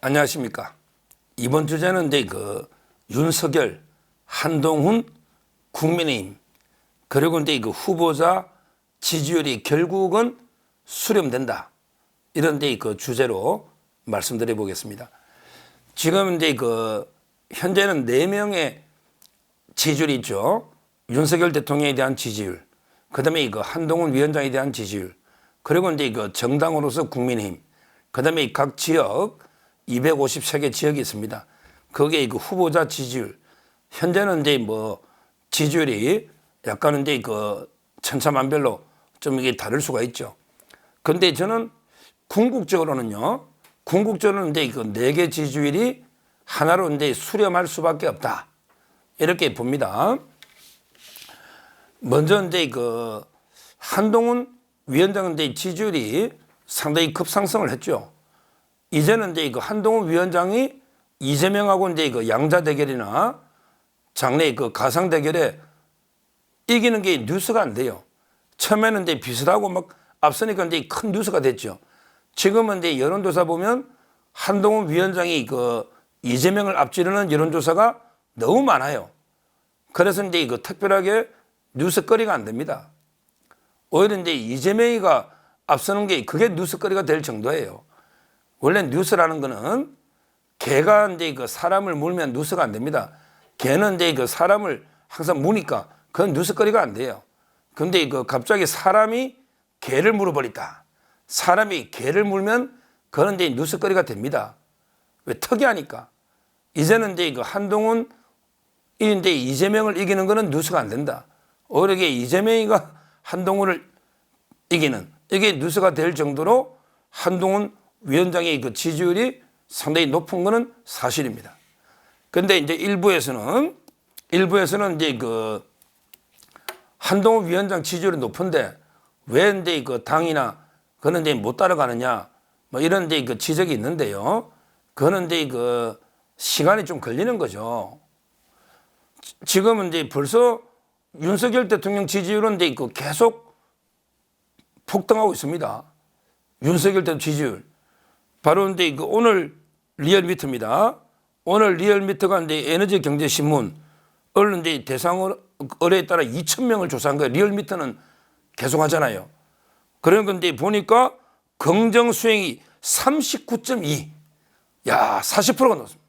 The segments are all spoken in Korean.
안녕하십니까. 이번 주제는 이제 윤석열, 한동훈, 국민의힘 그리고 이제 후보자 지지율이 결국은 수렴된다. 이런 데 주제로 말씀드려 보겠습니다. 지금 이제 현재는 4명의 지지율이 있죠. 윤석열 대통령에 대한 지지율, 그 다음에 한동훈 위원장에 대한 지지율, 그리고 이제 정당으로서 국민의힘, 그 다음에 각 지역 253개 지역이 있습니다. 거기에 후보자 지지율, 현재는 이제 지지율이 약간은 이제 천차만별로 좀 이게 다를 수가 있죠. 근데 저는 궁극적으로는 이제 4개 지지율이 하나로 이제 수렴할 수밖에 없다. 이렇게 봅니다. 먼저 이제 한동훈 위원장은 이제 지지율이 상당히 급상승을 했죠. 이제는 이제 한동훈 위원장이 이재명하고 이제 양자 대결이나 장래 가상 대결에 이기는 게 뉴스가 안 돼요. 처음에는 이제 비슷하고 막 앞서니까 이제 큰 뉴스가 됐죠. 지금은 이제 여론조사 보면 한동훈 위원장이 이재명을 앞지르는 여론조사가 너무 많아요. 그래서 이제 특별하게 뉴스거리가 안 됩니다. 오히려 이제 이재명이가 앞서는 게 그게 뉴스거리가 될 정도예요. 원래 뉴스라는 거는 개가 이제 사람을 물면 뉴스가 안 됩니다. 개는 이제 사람을 항상 무니까 그건 뉴스거리가 안 돼요. 근데 갑자기 사람이 개를 물어버렸다. 사람이 개를 물면 그건 이제 뉴스거리가 됩니다. 왜? 특이하니까. 이제는 이제 한동훈 이제 이재명을 이기는 거는 뉴스가 안 된다. 오히려 이재명이가 한동훈을 이기는 이게 뉴스가 될 정도로 한동훈 위원장의 지지율이 상당히 높은 거는 사실입니다. 그런데 이제 일부에서는 이제 한동훈 위원장 지지율이 높은데 왜 이제 당이나 그는 이제 못 따라가느냐 뭐 이런 이제 지적이 있는데요. 그거는 이제 시간이 좀 걸리는 거죠. 지금은 이제 벌써 윤석열 대통령 지지율은 이제 계속 폭등하고 있습니다. 윤석열 대통령 지지율. 바로 이제 오늘 리얼미터입니다. 오늘 리얼미터가 이제 에너지경제신문 언론 이제 대상 의뢰에 따라 2,000명을 조사한 거예요. 리얼미터는 계속 하잖아요. 그런 건데 보니까 긍정 수행이 39.2. 야, 40%가 넘습니다.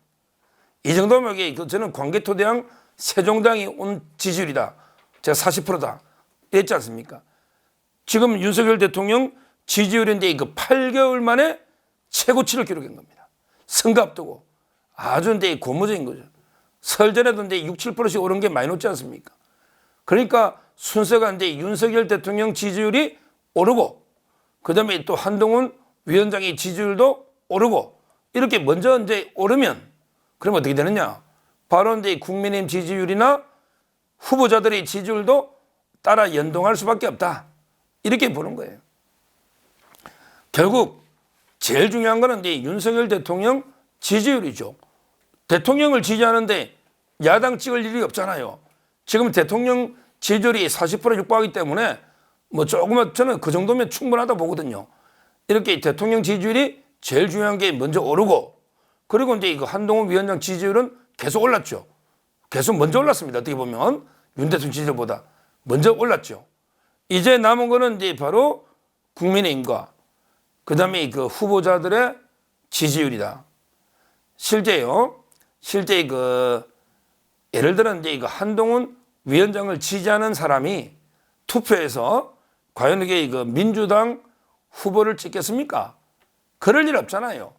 이 정도면 저는 광개토대왕 세종대왕이 온 지지율이다. 제가 40%다. 이랬지 않습니까? 지금 윤석열 대통령 지지율인데 8개월 만에 최고치를 기록한 겁니다. 선거 앞두고 아주 이제 고무적인 거죠. 설 전에도 이제 6, 7%씩 오른 게 많이 높지 않습니까? 그러니까 순서가 이제 윤석열 대통령 지지율이 오르고, 그 다음에 또 한동훈 위원장의 지지율도 오르고, 이렇게 먼저 이제 오르면, 그러면 어떻게 되느냐? 바로 이제 국민의힘 지지율이나 후보자들의 지지율도 따라 연동할 수밖에 없다. 이렇게 보는 거예요. 결국 제일 중요한 거는 이제 윤석열 대통령 지지율이죠. 대통령을 지지하는데 야당 찍을 일이 없잖아요. 지금 대통령 지지율이 40% 육박하기 때문에 조금만 저는 그 정도면 충분하다 보거든요. 이렇게 대통령 지지율이 제일 중요한 게 먼저 오르고, 그리고 이제 한동훈 위원장 지지율은 계속 올랐죠. 계속 먼저 올랐습니다. 어떻게 보면 윤 대통령 지지율보다 먼저 올랐죠. 이제 남은 거는 이제 바로 국민의힘과 그다음에 후보자들의 지지율이다. 실제요. 실제 예를 들어 이제 한동훈 위원장을 지지하는 사람이 투표해서 과연 이게 민주당 후보를 찍겠습니까? 그럴 일 없잖아요.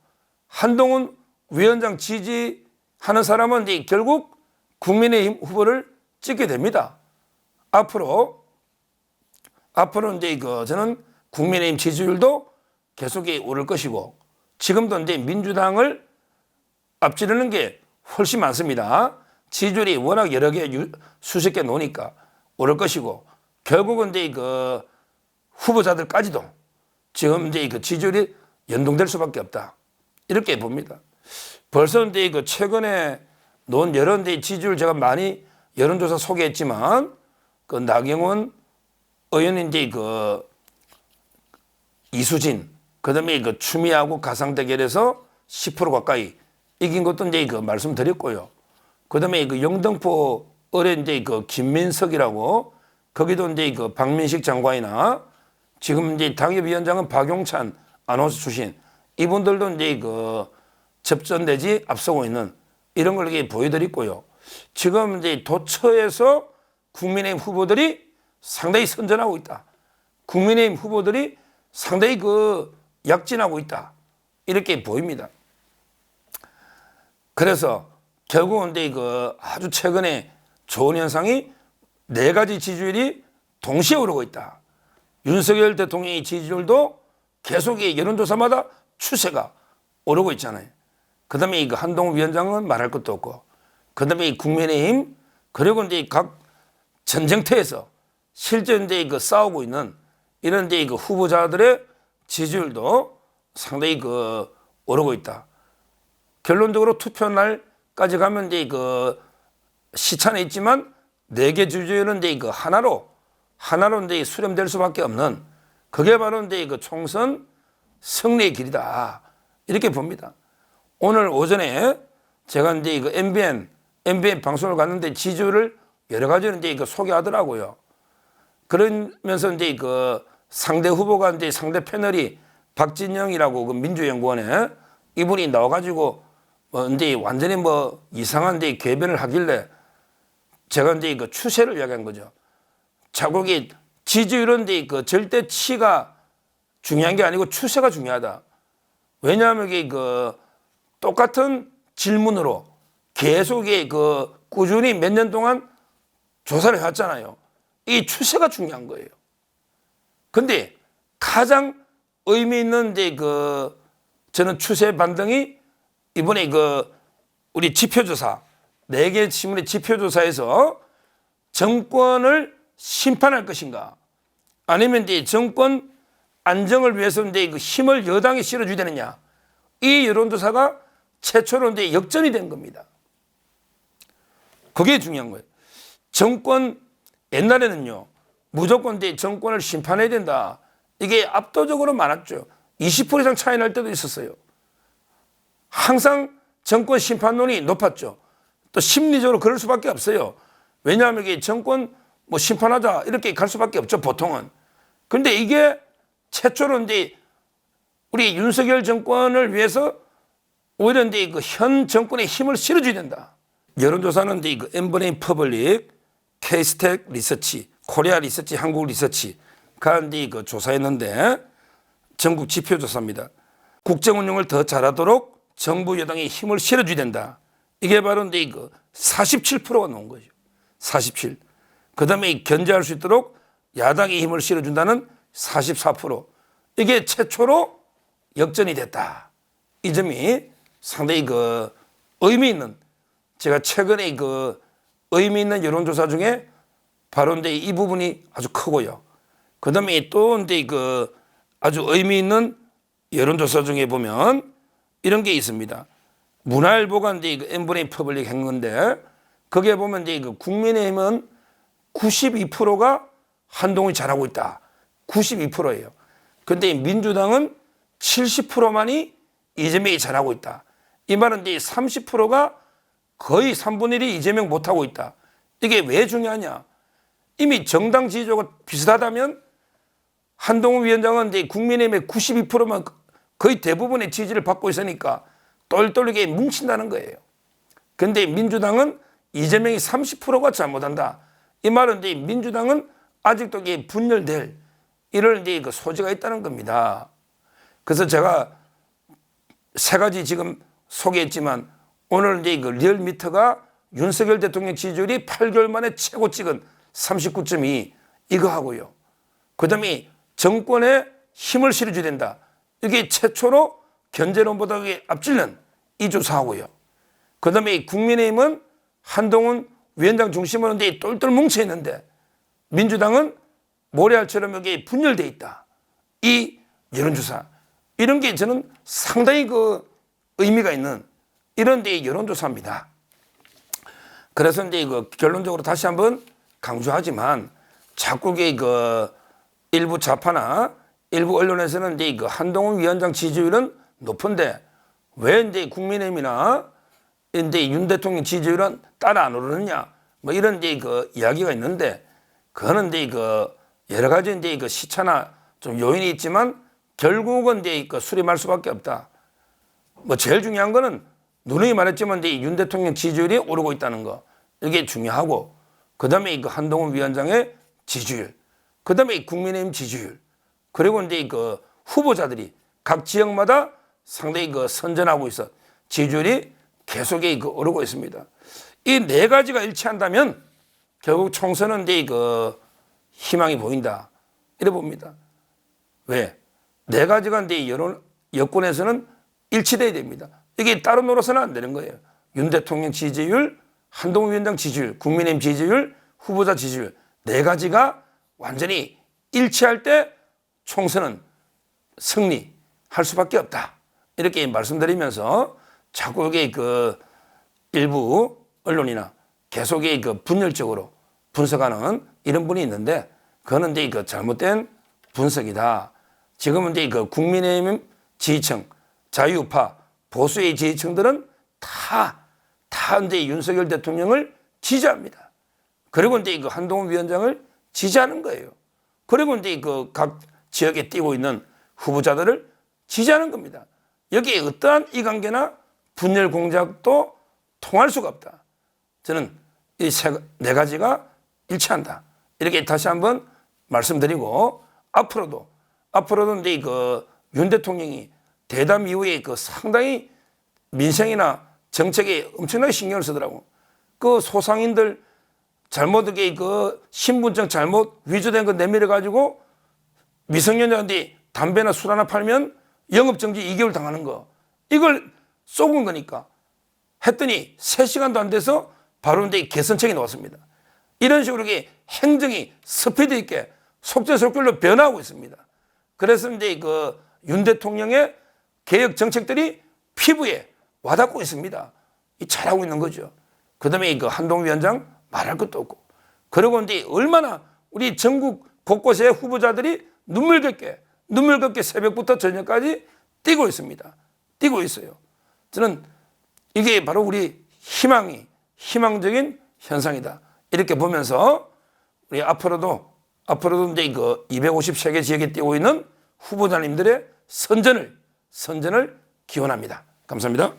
한동훈 위원장 지지하는 사람은 이제 결국 국민의힘 후보를 찍게 됩니다. 앞으로 이제 저는 국민의힘 지지율도 계속 오를 것이고, 지금도 이제 민주당을 앞지르는 게 훨씬 많습니다. 지지율이 워낙 여러 개, 수십 개 노니까 오를 것이고, 결국은 이제 후보자들까지도 지금 이제 지지율이 연동될 수밖에 없다. 이렇게 봅니다. 벌써 이제 최근에 논 여러 지지율 제가 많이 여론조사 소개했지만, 나경원 의원이 이제 이수진, 그 다음에 추미애하고 가상 대결에서 10% 가까이 이긴 것도 이제 그 말씀드렸고요. 그다음에 그 영등포 을에 이제 그 김민석이라고 거기도 이제 그 박민식 장관이나 지금 이제 당협위원장은 박용찬 아나운서 출신 이분들도 이제 그 접전 내지 앞서고 있는 이런 걸 이렇게 보여드렸고요. 지금 이제 도처에서 국민의힘 후보들이 상당히 선전하고 있다. 국민의힘 후보들이 상당히 그 약진하고 있다. 이렇게 보입니다. 그래서 결국은 이제 그 아주 최근에 좋은 현상이 4가지 지지율이 동시에 오르고 있다. 윤석열 대통령의 지지율도 계속 여론조사마다 추세가 오르고 있잖아요. 그 다음에 이 한동훈 위원장은 말할 것도 없고, 그 다음에 이 국민의힘, 그리고 이제 각 전쟁터에서 실제 이제 그 싸우고 있는 이런 이제 그 후보자들의 지지율도 상당히 그 오르고 있다. 결론적으로 투표 날까지 가면 이제 그 시차는 있지만 4개 지지율은 이제 그 하나로 이제 수렴될 수밖에 없는 그게 바로 이제 그 총선 승리의 길이다. 이렇게 봅니다. 오늘 오전에 제가 이제 그 MBN 방송을 갔는데 지지율을 여러 가지로 이제 그 소개하더라고요. 그러면서 이제 그 상대 후보가 이제 상대 패널이 박진영이라고 그 민주연구원에 이분이 나와가지고 뭐 이제 완전히 뭐 이상한 이제 궤변을 하길래 제가 이제 그 추세를 이야기한 거죠. 자국이 지지율은 이제 그 절대치가 중요한 게 아니고 추세가 중요하다. 왜냐하면 이게 그 똑같은 질문으로 계속 그 꾸준히 몇 년 동안 조사를 해왔잖아요. 이 추세가 중요한 거예요. 근데 가장 의미 있는 이제 그 저는 추세 반등이 이번에 그 우리 지표조사 4개 신문의 지표조사에서 정권을 심판할 것인가 아니면 이제 정권 안정을 위해서 이제 그 힘을 여당에 실어줘야 되느냐 이 여론조사가 최초로 이제 역전이 된 겁니다. 그게 중요한 거예요. 정권 옛날에는요 무조건 이제 정권을 심판해야 된다. 이게 압도적으로 많았죠. 20% 이상 차이 날 때도 있었어요. 항상 정권 심판론이 높았죠. 또 심리적으로 그럴 수밖에 없어요. 왜냐하면 이게 정권 뭐 심판하자 이렇게 갈 수밖에 없죠, 보통은. 근데 이게 최초로 이제 우리 윤석열 정권을 위해서 오히려 이제 그 현 정권에 힘을 실어줘야 된다. 여론조사는 이제 그 엠브레인 퍼블릭, K스택 리서치, 코리아 리서치, 한국 리서치가 이제 그 조사했는데 전국 지표조사입니다. 국정 운영을 더 잘하도록 정부 여당이 힘을 실어줘야 된다. 이게 바로 이제 그 47%가 나온 거죠. 47. 그 다음에 견제할 수 있도록 야당이 힘을 실어준다는 44%. 이게 최초로 역전이 됐다. 이 점이 상당히 그 의미 있는 제가 최근에 그 의미 있는 여론조사 중에 바로 이제 이 부분이 아주 크고요. 그 다음에 또 이제 그 아주 의미 있는 여론조사 중에 보면 이런 게 있습니다. 문화일보가 이제 그 엠브레인 퍼블릭 한 건데 거기에 보면 이제 그 국민의힘은 92%가 한동훈이 잘하고 있다. 92%예요. 근데 민주당은 70%만이 이재명이 잘하고 있다. 이 말은 이제 30%가 거의 3분의 1이 이재명 못하고 있다. 이게 왜 중요하냐? 이미 정당 지지도가 비슷하다면 한동훈 위원장은 이제 국민의힘의 92%만 거의 대부분의 지지를 받고 있으니까 똘똘하게 뭉친다는 거예요. 근데 민주당은 이재명이 30%가 잘못한다. 이 말은 이제 민주당은 아직도 이게 분열될 이런 이제 그 소지가 있다는 겁니다. 그래서 제가 3가지 지금 소개했지만 오늘 이제 그 리얼미터가 윤석열 대통령 지지율이 8개월 만에 최고 찍은 39.2 이거 하고요. 그 다음에 정권에 힘을 실어줘야 된다. 이게 최초로 견제론보다 앞질는 이 조사하고요. 그 다음에 국민의힘은 한동훈 위원장 중심으로 이제 똘똘 뭉쳐 있는데 민주당은 모래알처럼 여기 분열돼 있다. 이 여론조사. 이런 게 저는 상당히 그 의미가 있는 이런 데 여론조사입니다. 그래서 이제 그 결론적으로 다시 한번 강조하지만 자꾸 그 일부 좌파나 일부 언론에서는 이제 그 한동훈 위원장 지지율은 높은데 왜 이제 국민의힘이나 이제 윤 대통령 지지율은 따라 안 오르느냐 뭐 이런 이제 그 이야기가 있는데 그거는 이제 그 여러 가지 이제 그 시차나 좀 요인이 있지만 결국은 이제 그 수렴할 수밖에 없다. 뭐 제일 중요한 거는 누누이 말했지만 이제 윤 대통령 지지율이 오르고 있다는 거 이게 중요하고 그다음에 그 한동훈 위원장의 지지율, 그다음에 국민의힘 지지율, 그리고 이제 그 후보자들이 각 지역마다 상당히 그 선전하고 있어 지지율이 계속 그 오르고 있습니다. 이 네 가지가 일치한다면 결국 총선은 이제 그 희망이 보인다 이래 봅니다. 왜? 네 가지가 이제 여권에서는 일치돼야 됩니다. 이게 따로 놀아서는 안 되는 거예요. 윤 대통령 지지율, 한동훈 위원장 지지율, 국민의힘 지지율, 후보자 지지율 네 가지가 완전히 일치할 때 총선은 승리할 수밖에 없다. 이렇게 말씀드리면서 자꾸 이게 그 일부 언론이나 계속 그 분열적으로 분석하는 이런 분이 있는데 그거는 이제 그 잘못된 분석이다. 지금은 이제 그 국민의힘 지지층, 자유우파, 보수의 지지층들은 다 이제 윤석열 대통령을 지지합니다. 그리고 이제 그 한동훈 위원장을 지지하는 거예요. 그리고 이제 그 각 지역에 뛰고 있는 후보자들을 지지하는 겁니다. 여기에 어떠한 이관계나 분열 공작도 통할 수가 없다. 저는 이 네 가지가 일치한다. 이렇게 다시 한번 말씀드리고 앞으로도 이제 그 윤 대통령이 대담 이후에 그 상당히 민생이나 정책에 엄청나게 신경을 쓰더라고. 그 소상인들 잘못하게 그 신분증 잘못 위조된 거 내밀어 가지고 미성년자한테 담배나 술 하나 팔면 영업정지 2개월 당하는 거. 이걸 쏘은 거니까. 했더니 3시간도 안 돼서 바로 이제 개선책이 나왔습니다. 이런 식으로 행정이 스피드 있게 속전속결로 변화하고 있습니다. 그래서 이제 그 윤 대통령의 개혁 정책들이 피부에 와닿고 있습니다. 잘하고 있는 거죠. 그 다음에 그 한동훈 위원장 말할 것도 없고. 그리고 이제 얼마나 우리 전국 곳곳의 후보자들이 눈물겹게 새벽부터 저녁까지 뛰고 있습니다. 뛰고 있어요. 저는 이게 바로 우리 희망적인 현상이다. 이렇게 보면서 우리 앞으로도 이제 그 253개 지역에 뛰고 있는 후보자님들의 선전을 기원합니다. 감사합니다.